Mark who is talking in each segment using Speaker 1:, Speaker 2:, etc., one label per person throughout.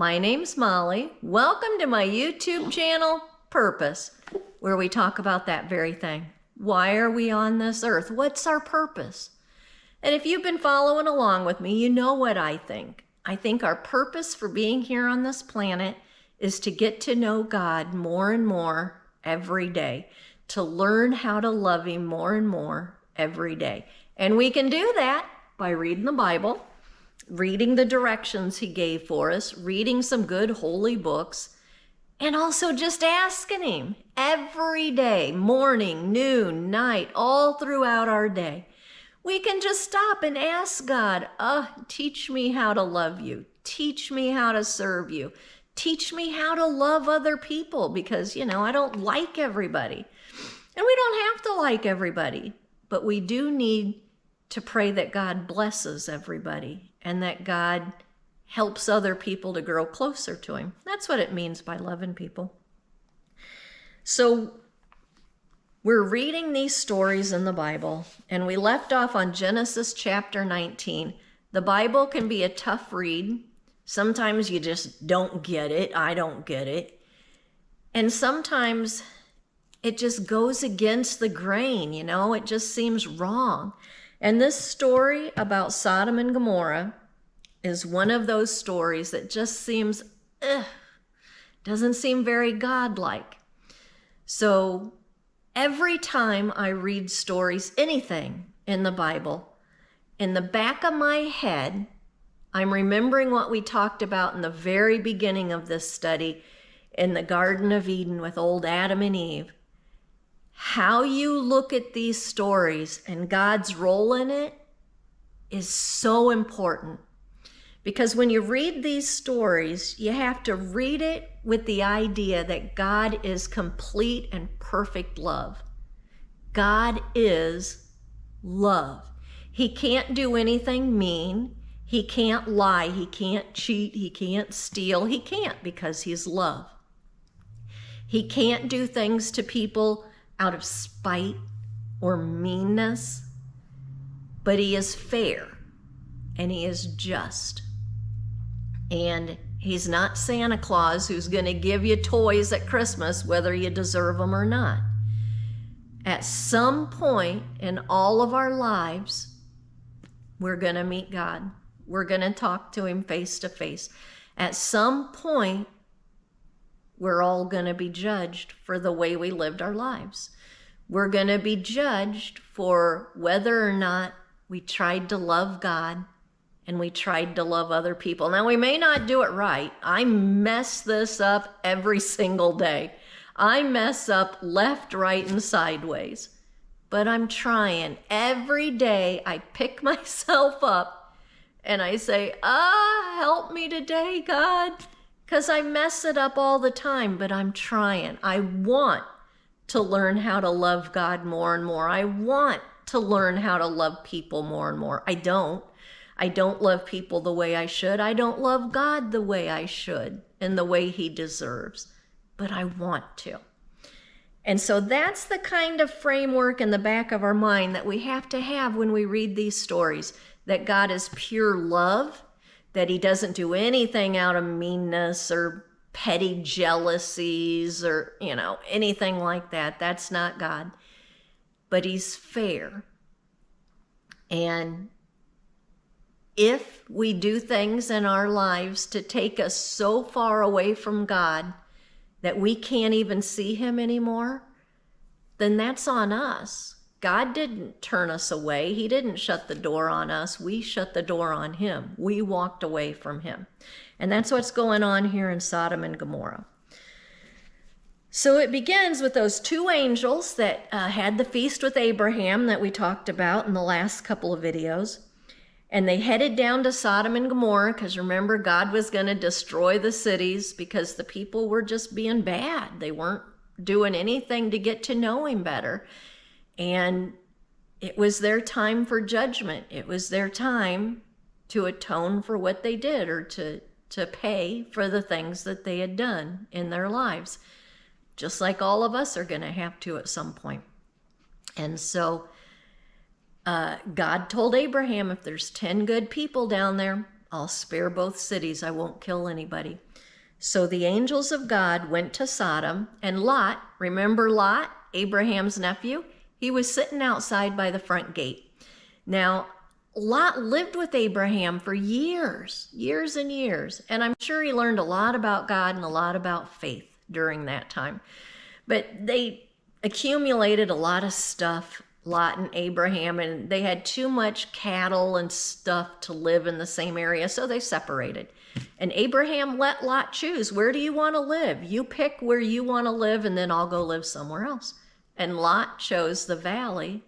Speaker 1: My name's Molly. Welcome to my YouTube channel, Purpose, where we talk about that very thing. Why are we on this earth? What's our purpose? And if you've been following along with me, you know what I think. I think our purpose for being here on this planet is to get to know God more and more every day, to learn how to love Him more and more every day. And we can do that by reading the Bible, reading the directions He gave for us, reading some good holy books, and also just asking Him every day, morning, noon, night, all throughout our day. We can just stop and ask God, teach me how to love you. Teach me how to serve you. Teach me how to love other people because, I don't like everybody. And we don't have to like everybody, but we do need to pray that God blesses everybody and that God helps other people to grow closer to Him. That's what it means by loving people. So we're reading these stories in the Bible, and we left off on Genesis chapter 19. The Bible can be a tough read. Sometimes you just don't get it. I don't get it. And sometimes it just goes against the grain, it just seems wrong. And this story about Sodom and Gomorrah is one of those stories that just seems, doesn't seem very godlike. So every time I read stories, anything in the Bible, in the back of my head, I'm remembering what we talked about in the very beginning of this study in the Garden of Eden with old Adam and Eve. How you look at these stories and God's role in it is so important. Because when you read these stories, you have to read it with the idea that God is complete and perfect love. God is love. He can't do anything mean. He can't lie. He can't cheat. He can't steal. He can't because He's love. He can't do things to people out of spite or meanness, but He is fair and He is just. And He's not Santa Claus who's going to give you toys at Christmas whether you deserve them or not. At some point in all of our lives, we're going to meet God. We're going to talk to Him face to face. At some point, we're all going to be judged for the way we lived our lives. We're going to be judged for whether or not we tried to love God and we tried to love other people. Now, we may not do it right. I mess this up every single day. I mess up left, right, and sideways. But I'm trying. Every day I pick myself up and I say, help me today, God. Because I mess it up all the time, but I'm trying. I want to learn how to love God more and more. I want to learn how to love people more and more. I don't love people the way I should. I don't love God the way I should and the way He deserves, but I want to. And so that's the kind of framework in the back of our mind that we have to have when we read these stories, that God is pure love, that He doesn't do anything out of meanness or petty jealousies or, anything like that. That's not God. But He's fair. And if we do things in our lives to take us so far away from God that we can't even see Him anymore, then that's on us. God didn't turn us away. He didn't shut the door on us. We shut the door on Him. We walked away from Him. And that's what's going on here in Sodom and Gomorrah. So it begins with those two angels that had the feast with Abraham that we talked about in the last couple of videos. And they headed down to Sodom and Gomorrah because remember, God was going to destroy the cities because the people were just being bad. They weren't doing anything to get to know Him better. And it was their time for judgment. It was their time to atone for what they did or to pay for the things that they had done in their lives. Just like all of us are going to have to at some point. And so God told Abraham, if there's 10 good people down there, I'll spare both cities. I won't kill anybody. So the angels of God went to Sodom, and Lot, remember Lot, Abraham's nephew? He was sitting outside by the front gate. Now, Lot lived with Abraham for years and years, and I'm sure he learned a lot about God and a lot about faith during that time. But they accumulated a lot of stuff, Lot and Abraham, and they had too much cattle and stuff to live in the same area, so they separated. And Abraham let Lot choose, where do you want to live? You pick where you want to live, and then I'll go live somewhere else. And Lot chose the valley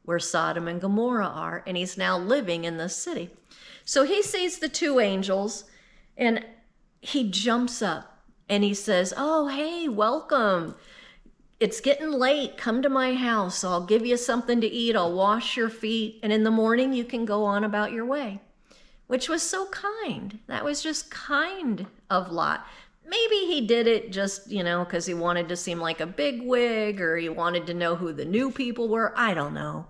Speaker 1: where Sodom and Gomorrah are, and he's now living in this city. So he sees the two angels, and he jumps up, and he says, oh, hey, welcome. It's getting late. Come to my house. I'll give you something to eat. I'll wash your feet, and in the morning you can go on about your way. Which was so kind. That was just kind of Lot. Maybe he did it just, because he wanted to seem like a bigwig, or he wanted to know who the new people were. I don't know.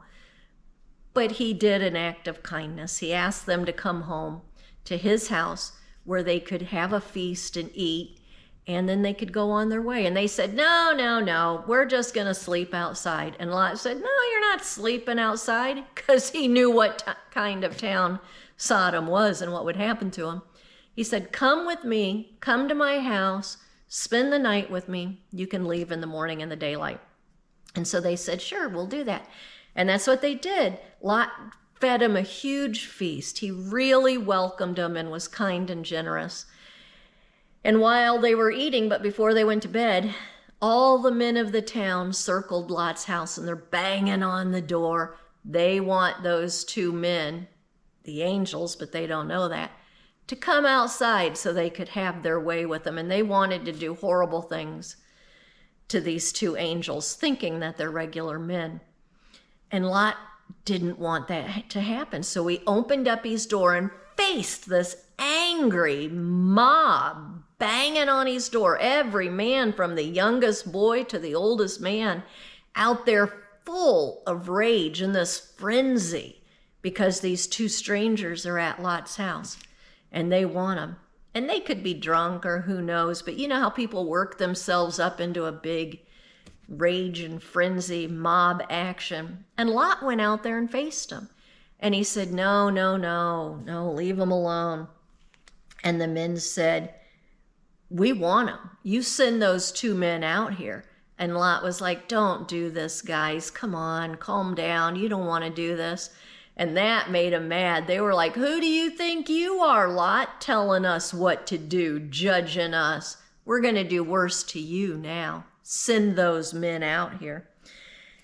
Speaker 1: But he did an act of kindness. He asked them to come home to his house where they could have a feast and eat, and then they could go on their way. And they said, no, we're just going to sleep outside. And Lot said, no, you're not sleeping outside, because he knew what kind of town Sodom was and what would happen to him. He said, come with me, come to my house, spend the night with me. You can leave in the morning in the daylight. And so they said, sure, we'll do that. And that's what they did. Lot fed him a huge feast. He really welcomed him and was kind and generous. And while they were eating, but before they went to bed, all the men of the town circled Lot's house, and they're banging on the door. They want those two men, the angels, but they don't know that, to come outside so they could have their way with them. And they wanted to do horrible things to these two angels, thinking that they're regular men. And Lot didn't want that to happen. So he opened up his door and faced this angry mob banging on his door. Every man, from the youngest boy to the oldest man, out there full of rage in this frenzy, because these two strangers are at Lot's house and they want him. And they could be drunk or who knows, but you know how people work themselves up into a big rage and frenzy, mob action. And Lot went out there and faced him. And he said, no, leave him alone. And the men said, we want him. You send those two men out here. And Lot was like, don't do this, guys. Come on, calm down. You don't want to do this. And that made them mad. They were like, who do you think you are, Lot, telling us what to do, judging us? We're going to do worse to you now. Send those men out here.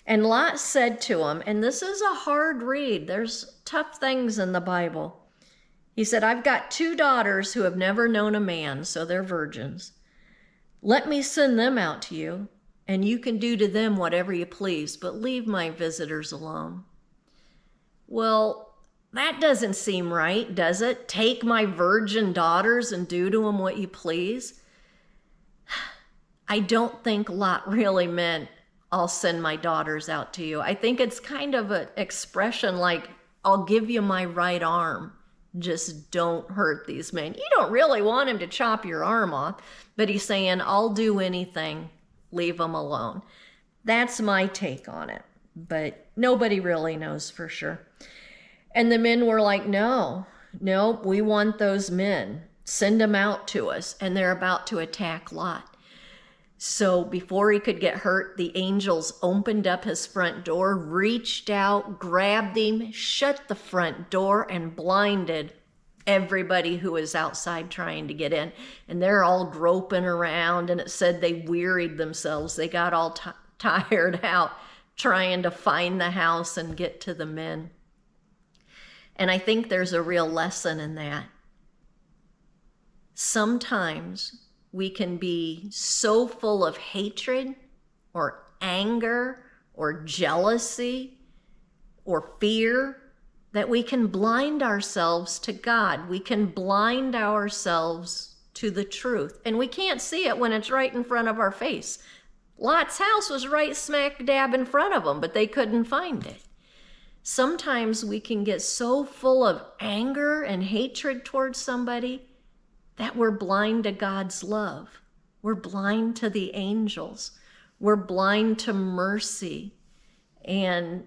Speaker 1: And Lot said to him, and this is a hard read. There's tough things in the Bible. He said, I've got two daughters who have never known a man, so they're virgins. Let me send them out to you, and you can do to them whatever you please, but leave my visitors alone. Well, that doesn't seem right, does it? Take my virgin daughters and do to them what you please? I don't think Lot really meant, I'll send my daughters out to you. I think it's kind of an expression like, I'll give you my right arm. Just don't hurt these men. You don't really want him to chop your arm off, but he's saying, I'll do anything. Leave them alone. That's my take on it, but nobody really knows for sure. And the men were like, no, we want those men. Send them out to us. And they're about to attack Lot. So before he could get hurt, the angels opened up his front door, reached out, grabbed him, shut the front door, and blinded everybody who was outside trying to get in. And they're all groping around, and it said they wearied themselves. They got all tired out trying to find the house and get to the men. And I think there's a real lesson in that. Sometimes we can be so full of hatred or anger or jealousy or fear that we can blind ourselves to God. We can blind ourselves to the truth. And we can't see it when it's right in front of our face. Lot's house was right smack dab in front of them, but they couldn't find it. Sometimes we can get so full of anger and hatred towards somebody that we're blind to God's love. We're blind to the angels. We're blind to mercy. And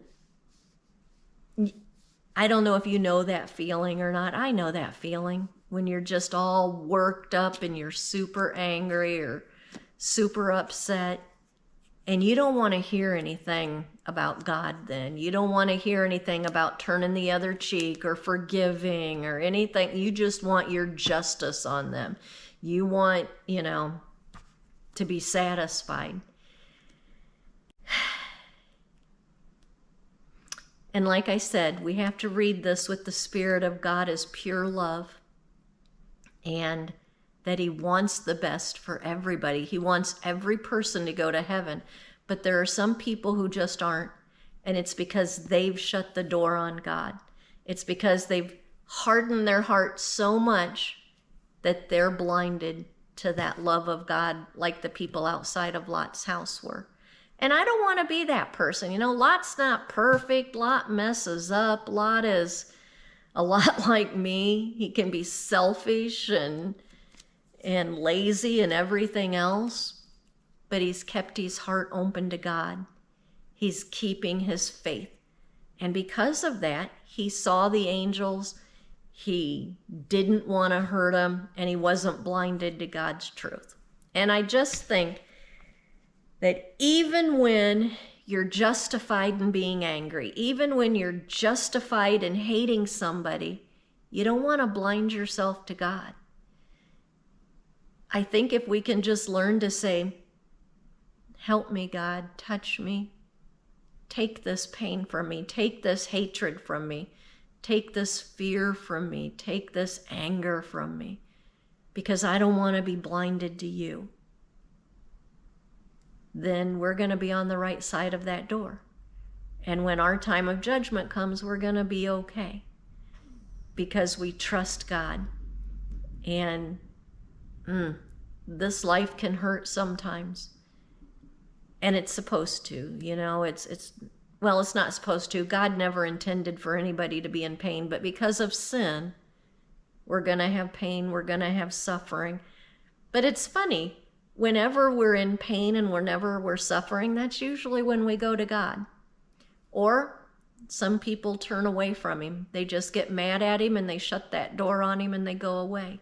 Speaker 1: I don't know if you know that feeling or not. I know that feeling when you're just all worked up and you're super angry or super upset. And you don't want to hear anything about God then. You don't want to hear anything about turning the other cheek or forgiving or anything. You just want your justice on them. You want, to be satisfied. And like I said, we have to read this with the Spirit of God as pure love, and that He wants the best for everybody. He wants every person to go to heaven. But there are some people who just aren't, and it's because they've shut the door on God. It's because they've hardened their heart so much that they're blinded to that love of God, like the people outside of Lot's house were. And I don't want to be that person. Lot's not perfect. Lot messes up. Lot is a lot like me. He can be selfish and lazy and everything else, but he's kept his heart open to God. He's keeping his faith. And because of that, he saw the angels. He didn't want to hurt them, and he wasn't blinded to God's truth. And I just think that even when you're justified in being angry, even when you're justified in hating somebody, you don't want to blind yourself to God. I think if we can just learn to say, help me, God, touch me, take this pain from me, take this hatred from me, take this fear from me, take this anger from me, because I don't want to be blinded to you, then we're going to be on the right side of that door. And when our time of judgment comes, we're going to be okay, because we trust God. And this life can hurt sometimes, and it's supposed to. It's not supposed to. God never intended for anybody to be in pain, but because of sin, we're going to have pain, we're going to have suffering. But it's funny, whenever we're in pain and whenever we're suffering, that's usually when we go to God. Or some people turn away from Him. They just get mad at Him and they shut that door on Him and they go away.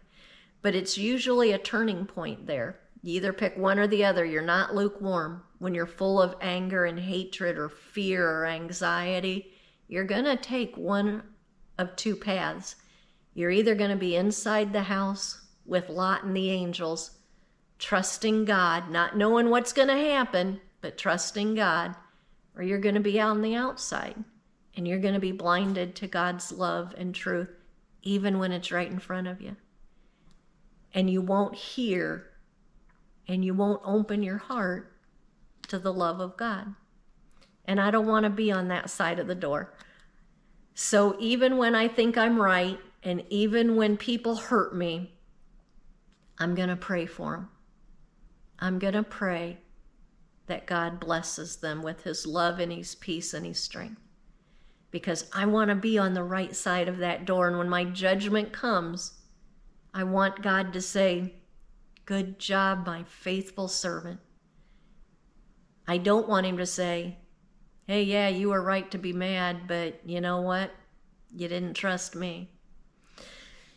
Speaker 1: But it's usually a turning point there. You either pick one or the other. You're not lukewarm. When you're full of anger and hatred or fear or anxiety, you're going to take one of two paths. You're either going to be inside the house with Lot and the angels, trusting God, not knowing what's going to happen, but trusting God, or you're going to be on the outside, and you're going to be blinded to God's love and truth, even when it's right in front of you. And you won't hear, and you won't open your heart to the love of God. And I don't want to be on that side of the door. So even when I think I'm right, and even when people hurt me, I'm going to pray for them. I'm going to pray that God blesses them with His love and His peace and His strength. Because I want to be on the right side of that door. And when my judgment comes, I want God to say, good job, my faithful servant. I don't want Him to say, hey, yeah, you were right to be mad, but you know what? You didn't trust me.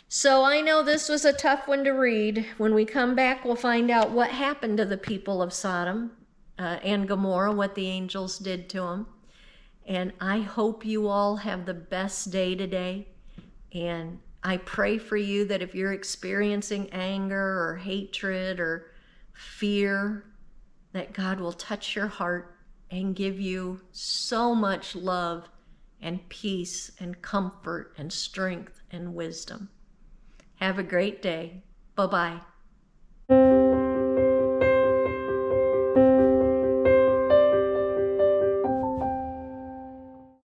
Speaker 1: So I know this was a tough one to read. When we come back, we'll find out what happened to the people of Sodom and Gomorrah, what the angels did to them. And I hope you all have the best day today. And I pray for you that if you're experiencing anger or hatred or fear, that God will touch your heart and give you so much love and peace and comfort and strength and wisdom. Have a great day. Bye-bye.